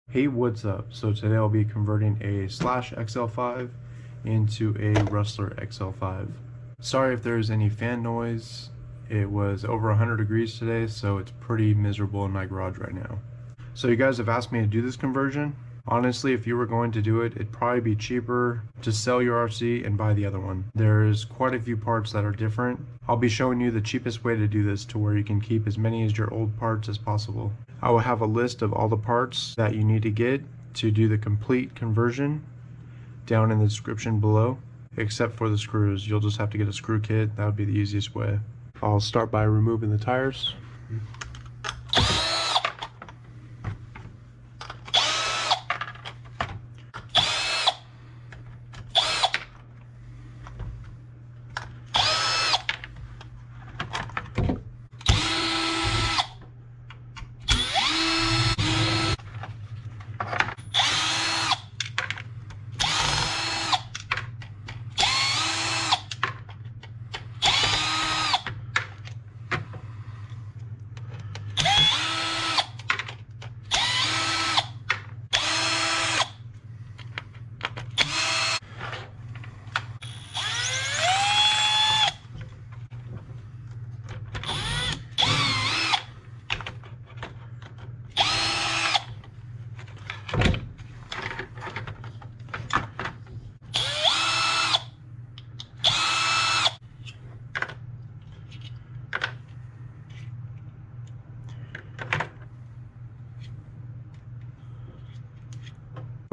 Hey, what's up? So today I'll be converting a Slash XL5 into a Rustler XL5. Sorry if there's any fan noise. It was over 100 degrees today, so it's pretty miserable in my garage right now. So you guys have asked me to do this conversion. Honestly, if you were going to do it, it'd probably be cheaper to sell your RC and buy the other one. There's quite a few parts that are different. I'll be showing you the cheapest way to do this to where you can keep as many as your old parts as possible. I will have a list of all the parts that you need to get to do the complete conversion down in the description below, except for the screws. You'll just have to get a screw kit. That would be the easiest way. I'll start by removing the tires.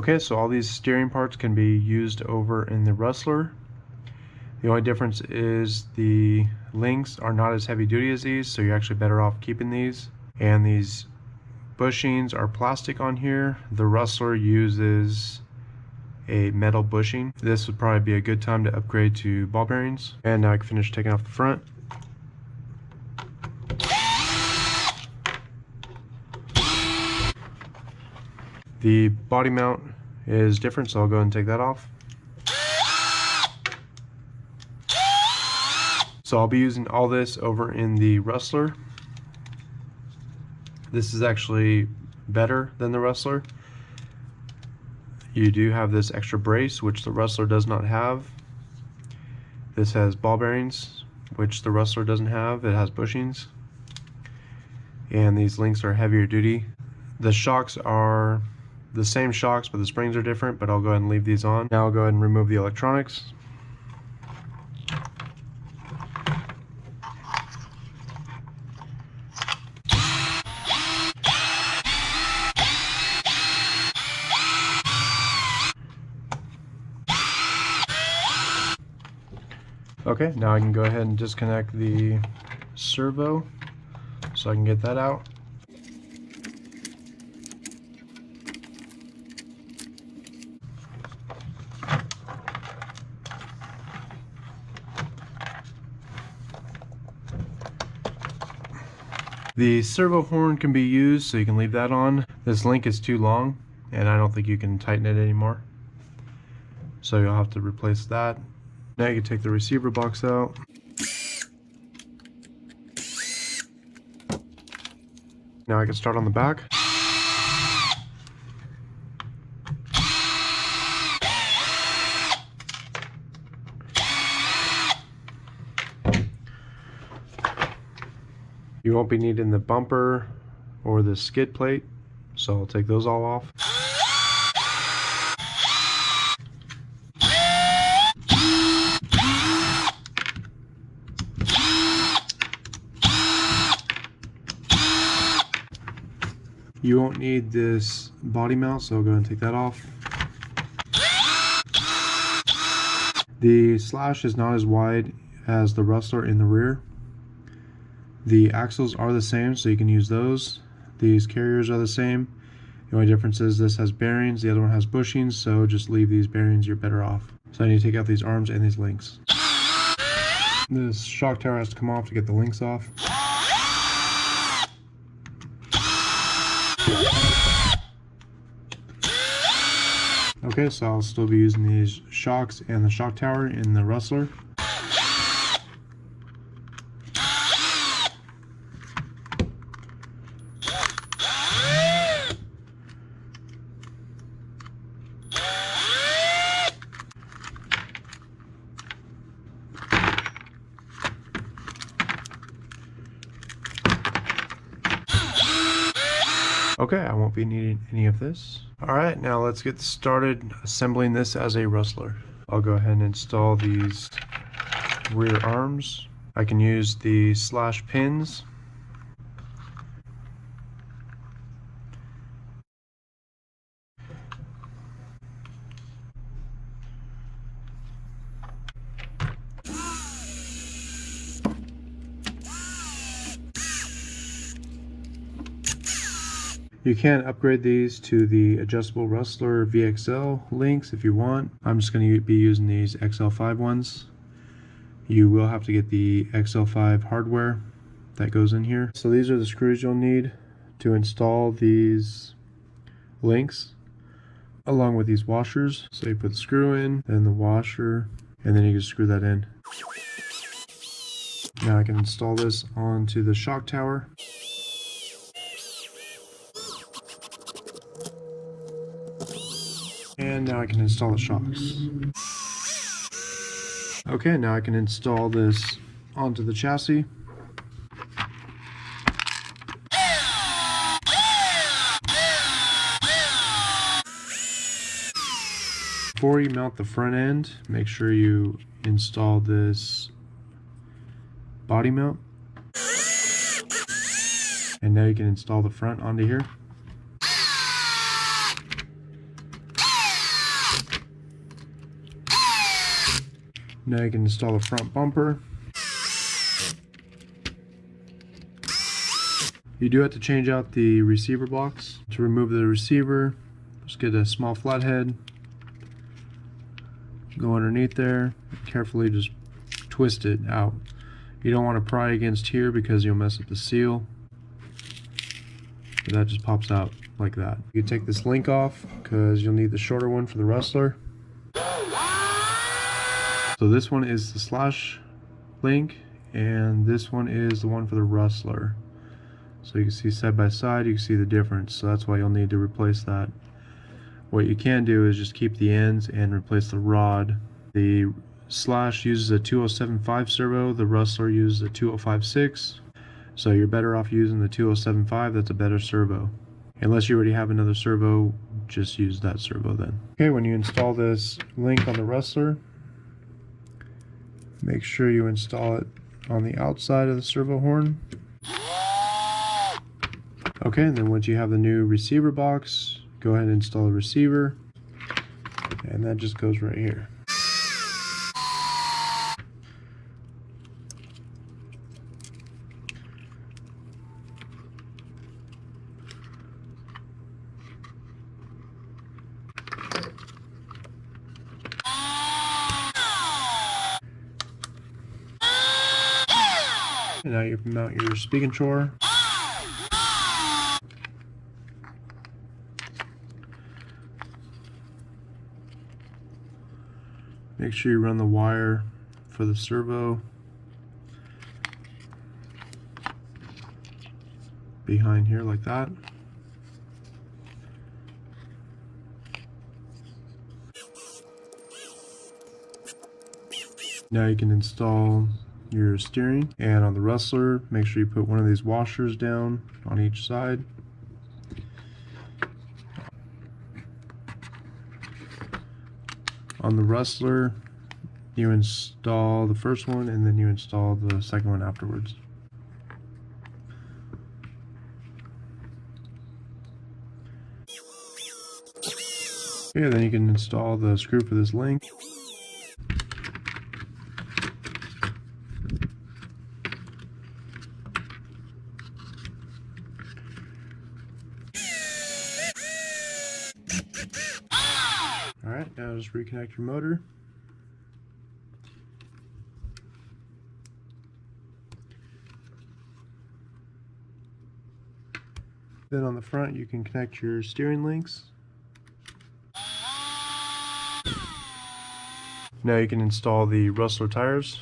Okay, so all these steering parts can be used over in the Rustler. The only difference is the links are not as heavy duty as these, so you're actually better off keeping these. And these bushings are plastic on here. The Rustler uses a metal bushing. This would probably be a good time to upgrade to ball bearings. And now I can finish taking off the front. The body mount is different, so I'll go ahead and take that off. So I'll be using all this over in the Rustler. This is actually better than the Rustler. You do have this extra brace, which the Rustler does not have. This has ball bearings, which the Rustler doesn't have. It has bushings. And these links are heavier duty. The shocks are the same shocks, but the springs are different, but I'll go ahead and leave these on. Now I'll go ahead and remove the electronics. Okay, now I can go ahead and disconnect the servo so I can get that out. The servo horn can be used, so you can leave that on. This link is too long, and I don't think you can tighten it anymore. So you'll have to replace that. Now you can take the receiver box out. Now I can start on the back. You won't be needing the bumper or the skid plate, so I'll take those all off. You won't need this body mount, so I'll go ahead and take that off. The Slash is not as wide as the Rustler in the rear. The axles are the same, so you can use those. These carriers are the same. The only difference is this has bearings, the other one has bushings, so just leave these bearings, you're better off. So I need to take out these arms and these links. This shock tower has to come off to get the links off. Okay, so I'll still be using these shocks and the shock tower in the Rustler. Okay, I won't be needing any of this. Alright, now let's get started assembling this as a rustler. I'll go ahead and install these rear arms. I can use the slash pins. You can upgrade these to the adjustable Rustler VXL links if you want. I'm just going to be using these XL5 ones. You will have to get the XL5 hardware that goes in here. So these are the screws you'll need to install these links along with these washers. So you put the screw in, then the washer, and then you can screw that in. Now I can install this onto the shock tower. And now I can install the shocks. Okay, now I can install this onto the chassis. Before you mount the front end, make sure you install this body mount. And now you can install the front onto here. Now you can install the front bumper. You do have to change out the receiver box. To remove the receiver, just get a small flathead, go underneath there, carefully just twist it out. You don't want to pry against here because you'll mess up the seal. But that just pops out like that. You can take this link off because you'll need the shorter one for the Rustler. So this one is the slash link, and this one is the one for the Rustler. So you can see side by side, you can see the difference. So that's why you'll need to replace that. What you can do is just keep the ends and replace the rod. The slash uses a 2075 servo, the Rustler uses a 2056. So you're better off using the 2075, that's a better servo. Unless you already have another servo, just use that servo then. Okay, when you install this link on the Rustler, make sure you install it on the outside of the servo horn. Okay, and then once you have the new receiver box, go ahead and install the receiver. And that just goes right here. And now you mount your speak controller. Make sure you run the wire for the servo behind here like that. Now you can install your steering, and on the Rustler, make sure you put one of these washers down on each side. On the Rustler, you install the first one and then you install the second one afterwards. Okay, then you can install the screw for this link. Alright, now just reconnect your motor. Then on the front you can connect your steering links. Now you can install the Rustler tires.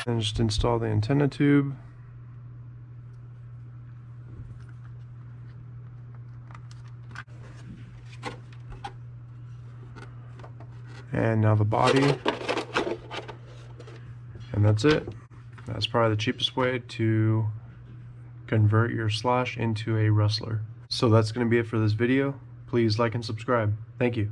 And just install the antenna tube. And now the body. And that's it. That's probably the cheapest way to convert your Slash into a Rustler. So that's going to be it for this video. Please like and subscribe. Thank you.